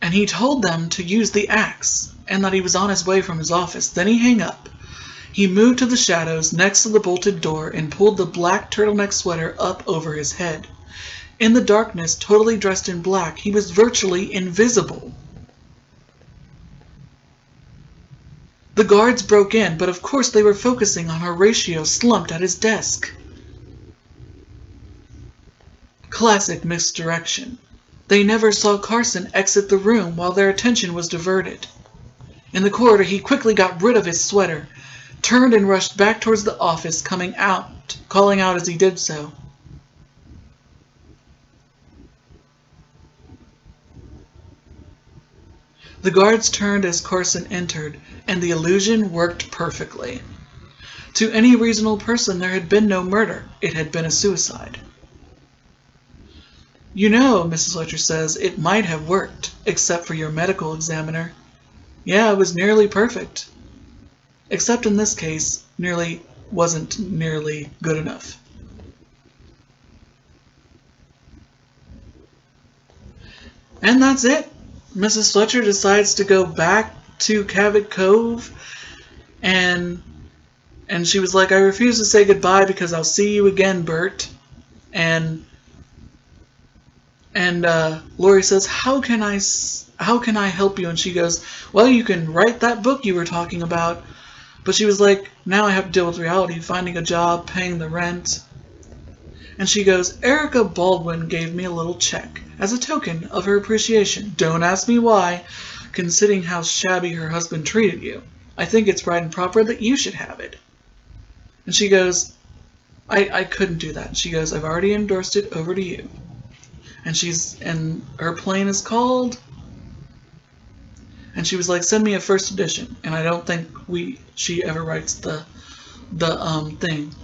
And he told them to use the axe, and that he was on his way from his office. Then he hung up. He moved to the shadows next to the bolted door and pulled the black turtleneck sweater up over his head. In the darkness, totally dressed in black, he was virtually invisible. The guards broke in, but of course they were focusing on Horatio slumped at his desk. Classic misdirection. They never saw Carson exit the room while their attention was diverted. In the corridor, he quickly got rid of his sweater, turned and rushed back towards the office, calling out as he did so. The guards turned as Carson entered, and the illusion worked perfectly. To any reasonable person, there had been no murder. It had been a suicide. You know, Mrs. Fletcher says, it might have worked, except for your medical examiner. Yeah, it was nearly perfect. Except in this case, nearly wasn't nearly good enough. And that's it. Mrs. Fletcher decides to go back to Cabot Cove, and she was like, I refuse to say goodbye because I'll see you again, Bert. And Lori says, how can I help you? And she goes, well, you can write that book you were talking about. But she was like, now I have to deal with reality, finding a job, paying the rent. And she goes, Erica Baldwin gave me a little check as a token of her appreciation. Don't ask me why, considering how shabby her husband treated you. I think it's right and proper that you should have it. And she goes, I couldn't do that. She goes, I've already endorsed it over to you. And her plane is called. And she was like, send me a first edition. And I don't think she ever writes the thing.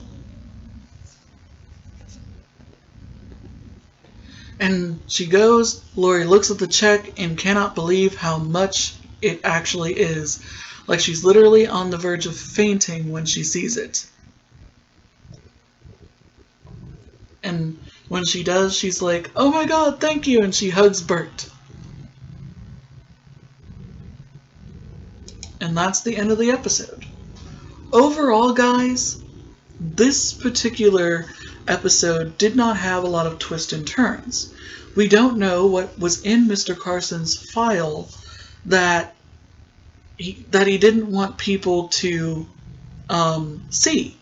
And she goes, Lori looks at the check and cannot believe how much it actually is. Like she's literally on the verge of fainting when she sees it. And when she does, she's like, oh my god, thank you, and she hugs Bert. And that's the end of the episode. Overall, guys, this particular episode did not have a lot of twists and turns. We don't know what was in Mr. Carson's file that he didn't want people to see.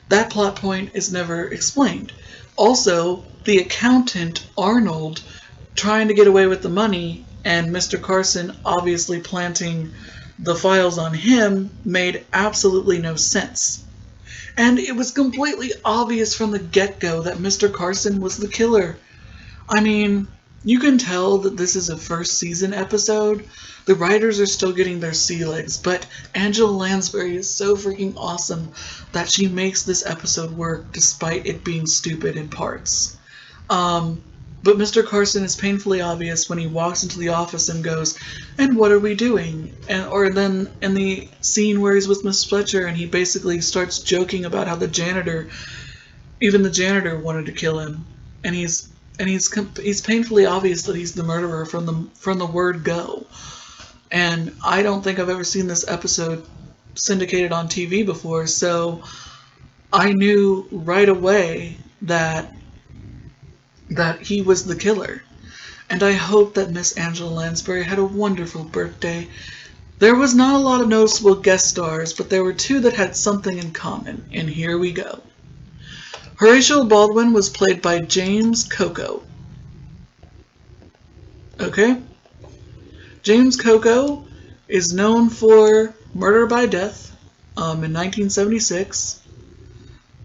That plot point is never explained. Also, the accountant, Arnold, trying to get away with the money, and Mr. Carson obviously planting the files on him made absolutely no sense. And it was completely obvious from the get-go that Mr. Carson was the killer. I mean, you can tell that this is a first season episode. The writers are still getting their sea legs, but Angela Lansbury is so freaking awesome that she makes this episode work despite it being stupid in parts. But Mr. Carson is painfully obvious when he walks into the office and goes, and what are we doing? Or then in the scene where he's with Miss Fletcher and he basically starts joking about how even the janitor wanted to kill him. And he's painfully obvious that he's the murderer from the word go. And I don't think I've ever seen this episode syndicated on TV before, so I knew right away that he was the killer. And I hope that Miss Angela Lansbury had a wonderful birthday. There was not a lot of noticeable guest stars, but there were two that had something in common, and here we go. Horatio Baldwin was played by James Coco. Okay? James Coco is known for Murder by Death in 1976,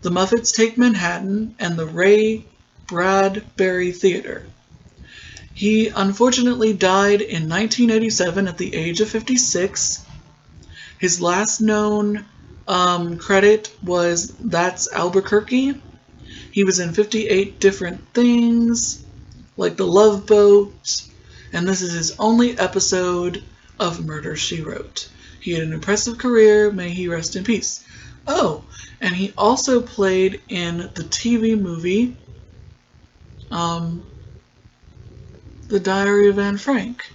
The Muppets Take Manhattan, and the Ray Bradbury Theater. He unfortunately died in 1987 at the age of 56. His last known credit was That's Albuquerque. He was in 58 different things, like The Love Boat, and this is his only episode of Murder, She Wrote. He had an impressive career, may he rest in peace. Oh, and he also played in the TV movie The Diary of Anne Frank.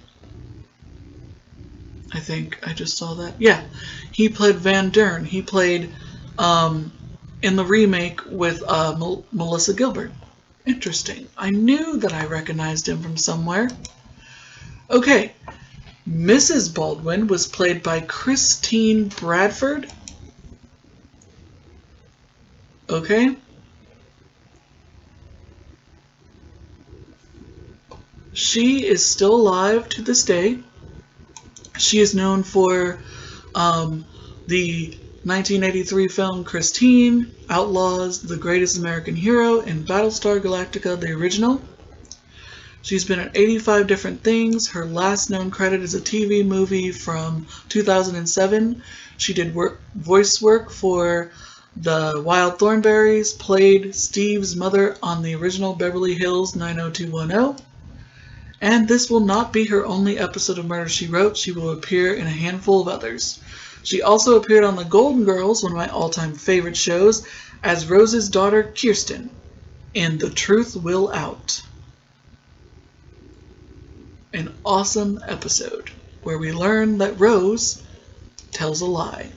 I think I just saw that. Yeah, he played Van Dern. He played in the remake with Melissa Gilbert. Interesting. I knew that I recognized him from somewhere. Okay, Mrs. Baldwin was played by Christine Bradford. Okay. She is still alive to this day. She is known for the 1983 film Christine, Outlaws, The Greatest American Hero, and Battlestar Galactica, the original. She's been in 85 different things. Her last known credit is a TV movie from 2007. She did voice work for The Wild Thornberrys played Steve's mother on the original Beverly Hills 90210. And this will not be her only episode of Murder, She Wrote. She will appear in a handful of others. She also appeared on The Golden Girls, one of my all-time favorite shows, as Rose's daughter, Kirsten, in The Truth Will Out. An awesome episode where we learn that Rose tells a lie.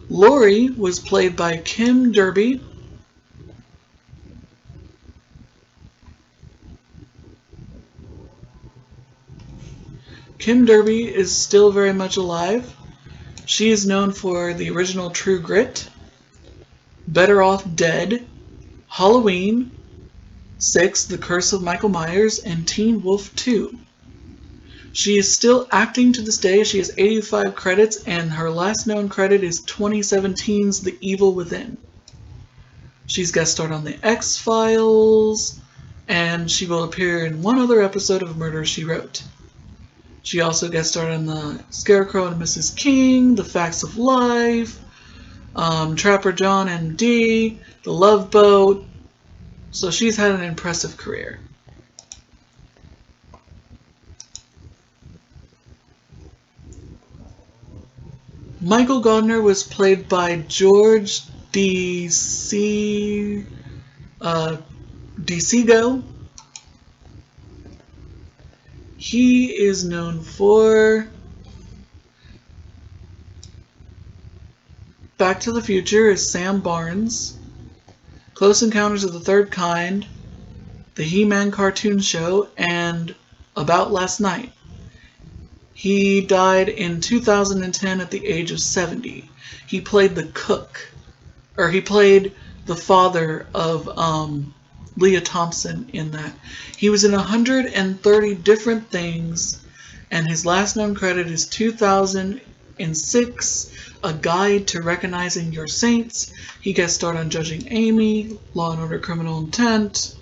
Lori was played by Kim Derby. Kim Derby is still very much alive. She is known for the original True Grit, Better Off Dead, Halloween, 6, The Curse of Michael Myers, and Teen Wolf 2. She is still acting to this day. She has 85 credits, and her last known credit is 2017's The Evil Within. She's guest starred on The X-Files, and she will appear in one other episode of Murder, She Wrote. She also guest starred on The Scarecrow and Mrs. King, The Facts of Life, Trapper John M.D., The Love Boat. So she's had an impressive career. Michael Gardner was played by George DeCigo. He is known for Back to the Future as Sam Barnes, Close Encounters of the Third Kind, The He-Man cartoon show, and About Last Night. He died in 2010 at the age of 70. He played the cook, or he played the father of Leah Thompson in that. He was in 130 different things, and his last known credit is 2006, A Guide to Recognizing Your Saints. He guest starred on Judging Amy, Law & Order Criminal Intent,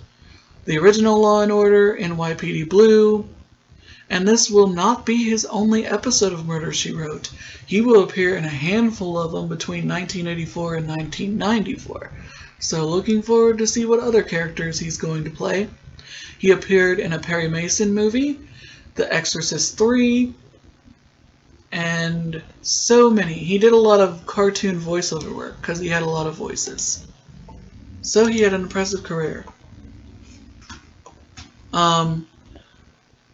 the original Law & Order, NYPD Blue. And this will not be his only episode of Murder, She Wrote. He will appear in a handful of them between 1984 and 1994. So looking forward to see what other characters he's going to play. He appeared in a Perry Mason movie, The Exorcist 3, and so many. He did a lot of cartoon voiceover work because he had a lot of voices. So he had an impressive career.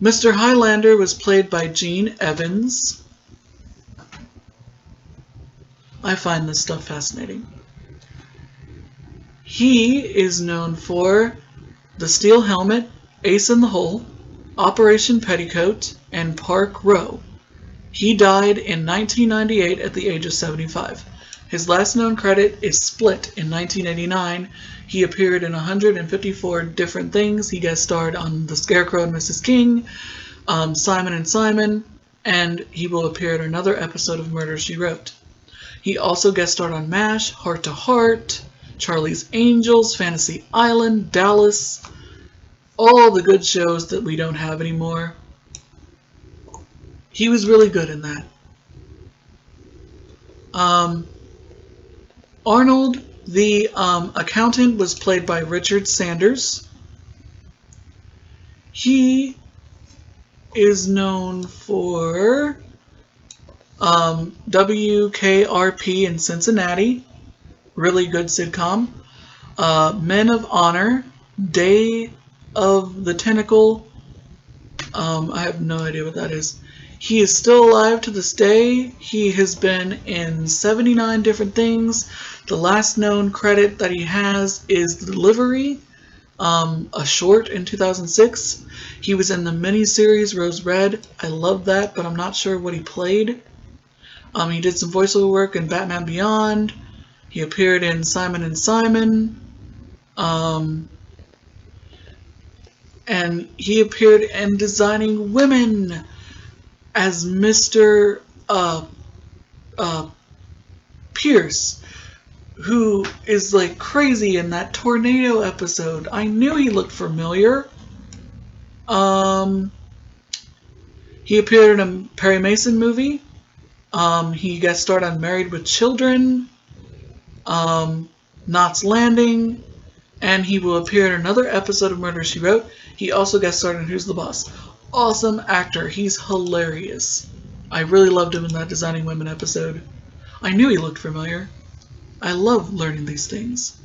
Mr. Highlander was played by Gene Evans. I find this stuff fascinating. He is known for The Steel Helmet, Ace in the Hole, Operation Petticoat, and Park Row. He died in 1998 at the age of 75. His last known credit is Split in 1989. He appeared in 154 different things. He guest starred on The Scarecrow and Mrs. King, Simon and Simon, and he will appear in another episode of Murder, She Wrote. He also guest starred on MASH, Heart to Heart, Charlie's Angels, Fantasy Island, Dallas, all the good shows that we don't have anymore. He was really good in that. Arnold, the accountant, was played by Richard Sanders. He is known for WKRP in Cincinnati, really good sitcom. Men of Honor, Day of the Tentacle. I have no idea what that is. He is still alive to this day. He has been in 79 different things. The last known credit that he has is The Delivery, a short in 2006. He was in the miniseries Rose Red. I love that, but I'm not sure what he played. He did some voiceover work in Batman Beyond. He appeared in Simon and Simon. And he appeared in Designing Women as Mr. Pierce, who is like crazy in that tornado episode. I knew he looked familiar. He appeared in a Perry Mason movie, He guest starred on Married with Children, Knots Landing, and he will appear in another episode of Murder, She Wrote. He also guest starred in Who's the Boss. Awesome actor. He's hilarious. I really loved him in that Designing Women episode. I knew he looked familiar. I love learning these things.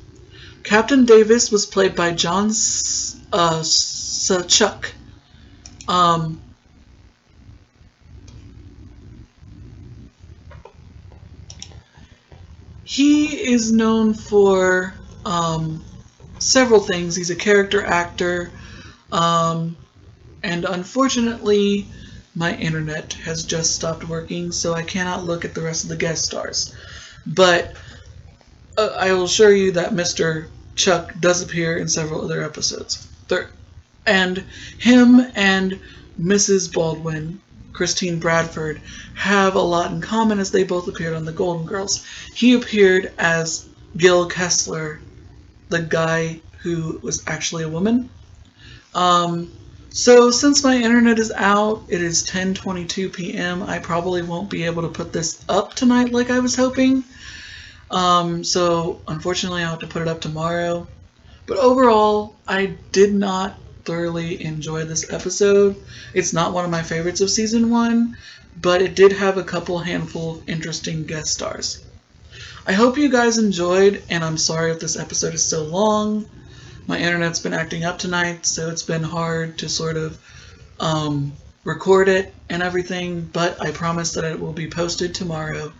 Captain Davis was played by John Sawchuk. He is known for several things. He's a character actor, and unfortunately, my internet has just stopped working, so I cannot look at the rest of the guest stars. But I will assure you that Mr. Chuck does appear in several other episodes. And him and Mrs. Baldwin, Christine Bradford, have a lot in common as they both appeared on The Golden Girls. He appeared as Gil Kessler, the guy who was actually a woman. So since my internet is out, it is 10:22 p.m. I probably won't be able to put this up tonight like I was hoping. So unfortunately I'll have to put it up tomorrow. But overall, I did not thoroughly enjoy this episode. It's not one of my favorites of season 1, but it did have a couple handful of interesting guest stars. I hope you guys enjoyed, and I'm sorry if this episode is so long. My internet's been acting up tonight, so it's been hard to sort of record it and everything, but I promise that it will be posted tomorrow.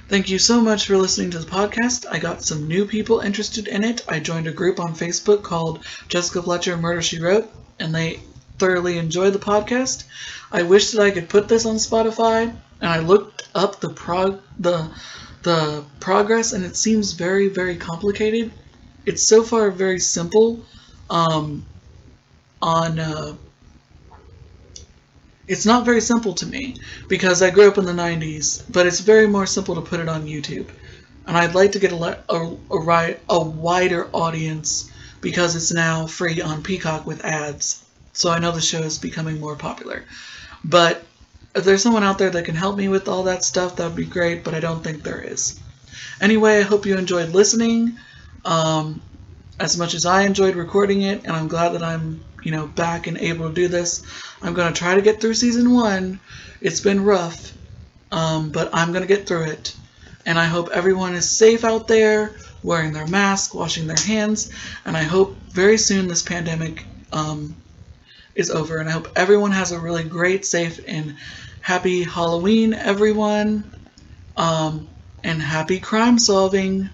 Thank you so much for listening to the podcast. I got some new people interested in it. I joined a group on Facebook called Jessica Fletcher Murder, She Wrote, and they thoroughly enjoy the podcast. I wish that I could put this on Spotify, and I looked up the progress, and it seems very, very complicated. It's so far very simple it's not very simple to me because I grew up in the 90s, but it's very more simple to put it on YouTube. And I'd like to get a wider audience because it's now free on Peacock with ads. So I know the show is becoming more popular. But if there's someone out there that can help me with all that stuff, that would be great, but I don't think there is. Anyway, I hope you enjoyed listening as much as I enjoyed recording it, and I'm glad that I'm back and able to do this. I'm going to try to get through season 1. It's been rough, but I'm going to get through it. And I hope everyone is safe out there, wearing their mask, washing their hands, and I hope very soon this pandemic is over. And I hope everyone has a really great, safe, and happy Halloween, everyone, and happy crime solving.